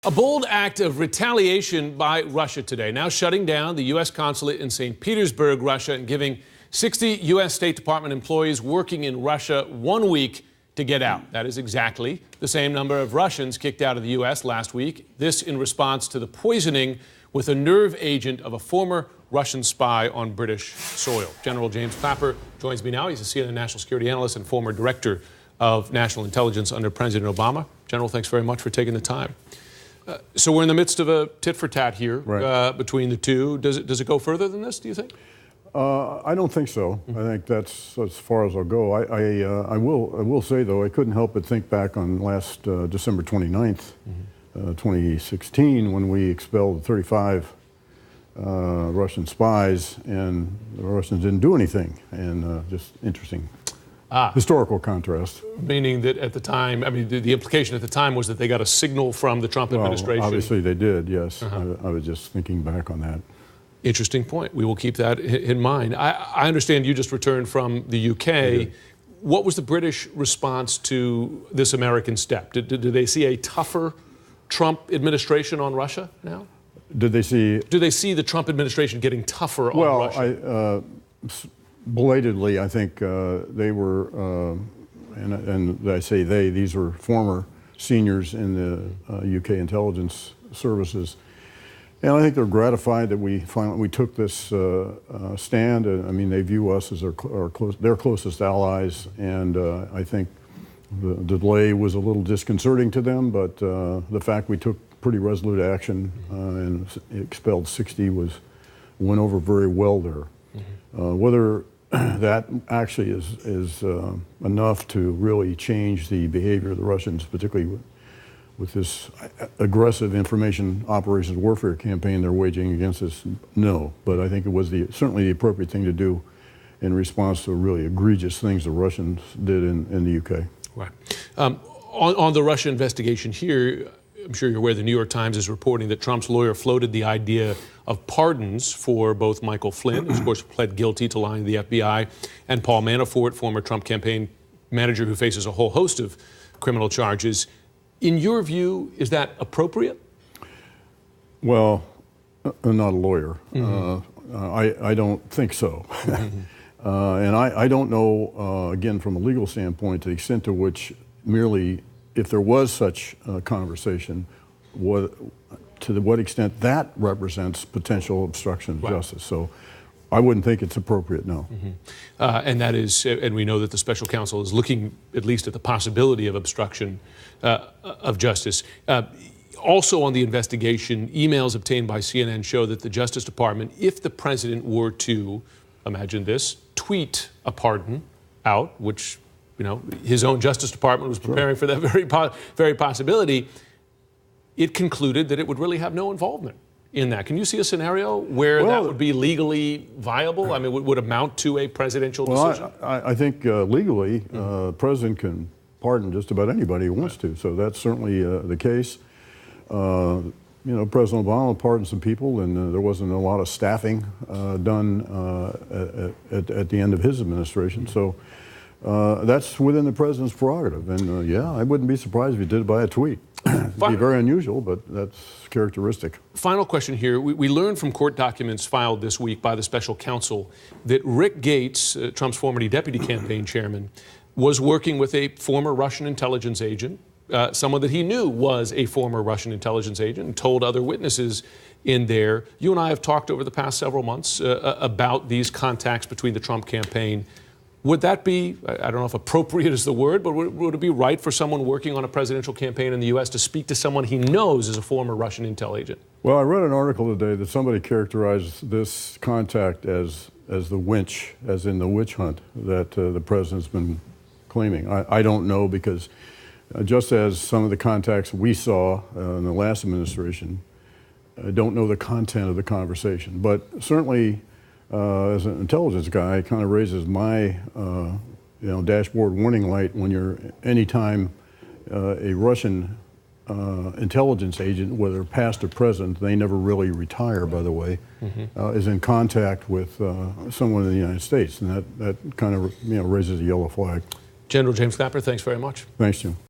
A bold act of retaliation by Russia today, now shutting down the U.S. consulate in St. Petersburg, Russia, and giving 60 U.S. State Department employees working in Russia 1 week to get out. That is exactly the same number of Russians kicked out of the U.S. last week. This in response to the poisoning with a nerve agent of a former Russian spy on British soil. General James Clapper joins me now. He's a CNN national security analyst and former director of national intelligence under President Obama. General, thanks very much for taking the time. So we're in the midst of a tit-for-tat here, right, between the two. Does it go further than this, do you think? I don't think so. I think that's as far as I'll go. I will say, though, I couldn't help but think back on last December 29th, 2016, when we expelled 35 Russian spies, and the Russians didn't do anything. And just interesting. Historical contrast. Meaning that at the time, I mean, the implication at the time was that they got a signal from the Trump administration. Obviously they did, yes. I was just thinking back on that. Interesting point. We will keep that in mind. I understand you just returned from the UK. What was the British response to this American step? Did they see a tougher Trump administration on Russia now? Do they see the Trump administration getting tougher on Russia? Belatedly, I think they were, and I say they, these were former seniors in the UK intelligence services, and I think they're gratified that we took this stand. I mean, they view us as their closest allies, and I think the delay was a little disconcerting to them, but the fact we took pretty resolute action and expelled 60 went over very well there. Whether that actually is enough to really change the behavior of the Russians, particularly with this aggressive information operations warfare campaign they're waging against us, no. But I think it was certainly the appropriate thing to do in response to really egregious things the Russians did in the UK. Right. On the Russia investigation here, I'm sure you're aware the New York Times is reporting that Trump's lawyer floated the idea of pardons for both Michael Flynn, who of course pled guilty to lying to the FBI, and Paul Manafort, former Trump campaign manager who faces a whole host of criminal charges. In your view, is that appropriate? Well, I'm not a lawyer. I don't think so. And I don't know, again, from a legal standpoint, to the extent to which merely, if there was such a conversation, to what extent that represents potential obstruction of justice. So I wouldn't think it's appropriate, no. And that is, and we know that the special counsel is looking at least at the possibility of obstruction of justice. Also on the investigation, emails obtained by CNN show that the Justice Department, if the president were to, imagine this, tweet a pardon out, which, you know, his own Justice Department was preparing for that very possibility, it concluded that it would really have no involvement in that. Can you see a scenario where that would be legally viable? I mean, would amount to a presidential decision? I think legally, the president can pardon just about anybody he wants to. So that's certainly the case. You know, President Obama pardoned some people, and there wasn't a lot of staffing done at the end of his administration. So that's within the president's prerogative. And yeah, I wouldn't be surprised if he did it by a tweet. It'd be very unusual, but that's characteristic. Final question here. We learned from court documents filed this week by the special counsel that Rick Gates, Trump's former deputy campaign chairman, was working with a former Russian intelligence agent, someone that he knew was a former Russian intelligence agent, and told other witnesses in there. You and I have talked over the past several months about these contacts between the Trump campaign. Would that be, I don't know if appropriate is the word, but would it be right for someone working on a presidential campaign in the U.S. to speak to someone he knows is a former Russian intel agent? Well, I read an article today that somebody characterized this contact as the winch, as in the witch hunt that the president's been claiming. I don't know, because just as some of the contacts we saw in the last administration, I don't know the content of the conversation. But certainly, as an intelligence guy, it kind of raises my dashboard warning light when you're, anytime a Russian intelligence agent, whether past or present, they never really retire, by the way, is in contact with someone in the United States. And that kind of raises a yellow flag. General James Clapper, thanks very much. Thanks, Jim.